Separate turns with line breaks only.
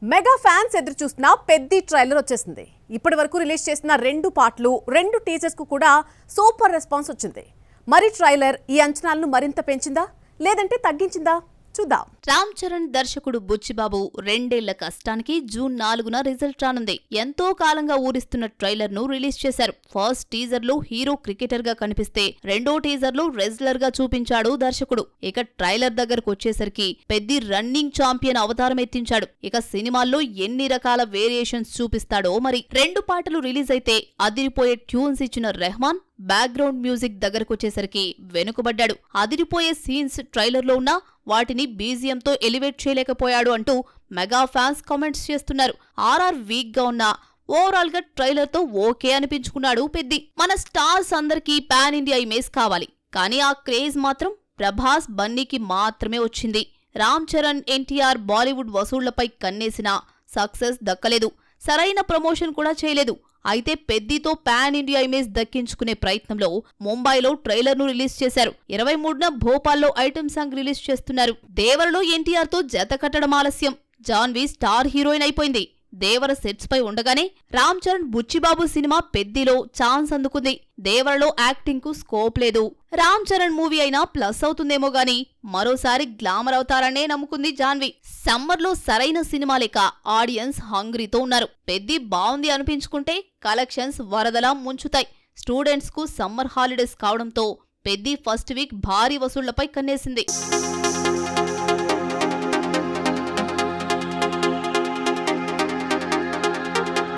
Mega fans ఎదురు చూస్తున్న పెద్ద ట్రైలర్ వచ్చేసింది. ఇప్పటి వరకు రిలీజ్ చేసిన 2 పాటలు 2 టీజర్స్ కు కూడా సూపర్ రెస్పాన్స్ వచ్చింది. మరి ట్రైలర్ ఈ అంచనాలను మరింత పెంచిందా లేదంటే తగ్గించిందా చూద్దాం.
రామ్ చరణ్ దర్శకుడు బుచ్చిబాబు 2 ఏళ్ల కష్టానికి జూన్ 4న రిజల్ట్ రానుంది. ఎంతో కాలంగా ఊరిస్తున్న ట్రైలర్ ను రిలీజ్ చేశారు. ఫస్ట్ టీజర్ లో హీరో క్రికెటర్ గా కనిపిస్తే రెండో టీజర్ లో రెజ్లర్ గా చూపించాడు దర్శకుడు. ఇక ట్రైలర్ దగ్గరకు వచ్చేసరికి పెద్ద రన్నింగ్ ఛాంపియన్ అవతారం ఎత్తించాడు. ఇక సినిమాల్లో ఎన్ని రకాల వేరియేషన్స్ చూపిస్తాడో మరి. 2 పాటలు రిలీజ్ అయితే అదిరిపోయే ట్యూన్స్ ఇచ్చిన రెహమాన్ బ్యాక్గ్రౌండ్ మ్యూజిక్ దగ్గరకొచ్చేసరికి వెనుకబడ్డాడు. అదిరిపోయే సీన్స్ ట్రైలర్లో ఉన్నా వాటిని బీజిఎంతో ఎలివేట్ చేయలేకపోయాడు అంటూ మెగా ఫ్యాన్స్ కామెంట్స్ చేస్తున్నారు. ఆర్ఆర్ వీక్ గా ఉన్నా ఓవరాల్ గా ట్రైలర్ తో ఓకే అనిపించుకున్నాడు పెద్ది. మన స్టార్స్ అందరికీ పాన్ ఇండియా ఇమేజ్ కావాలి, కానీ ఆ క్రేజ్ మాత్రం ప్రభాస్ బన్నీకి మాత్రమే వచ్చింది. రామ్ చరణ్ ఎన్టీఆర్ బాలీవుడ్ వసూళ్లపై కన్నేసినా సక్సెస్ దక్కలేదు. సరైన ప్రమోషన్ కూడా చేయలేదు. అయితే పెద్దితో పాన్ ఇండియా ఇమేజ్ దక్కించుకునే ప్రయత్నంలో ముంబైలో ట్రైలర్ ను రిలీజ్ చేశారు. 23న భోపాల్లో ఐటమ్ సాంగ్ రిలీజ్ చేస్తున్నారు. దేవరలో ఎన్టీఆర్ తో జత కట్టడం ఆలస్యం. జాన్వీ స్టార్ హీరోయిన్ అయిపోయింది. దేవర సెట్స్ పై ఉండగానే రామ్ చరణ్ బుచ్చిబాబు సినిమా పెద్దిలో ఛాన్స్ అందుకుంది. దేవరలో యాక్టింగ్ కు స్కోప్ లేదు. రామ్ చరణ్ మూవీ అయినా ప్లస్ అవుతుందేమో గాని మరోసారి గ్లామర్ అవుతారనే నమ్ముకుంది జాన్వి. సమ్మర్ లో సరైన సినిమా లేక ఆడియన్స్ హంగ్రీతో ఉన్నారు. పెద్ది బాగుంది అనిపించుకుంటే కలెక్షన్స్ వరదలా ముంచుతాయి. స్టూడెంట్స్ కు సమ్మర్ హాలిడేస్ కావడంతో పెద్ది ఫస్ట్ వీక్ భారీ వసూళ్లపై కన్నేసింది.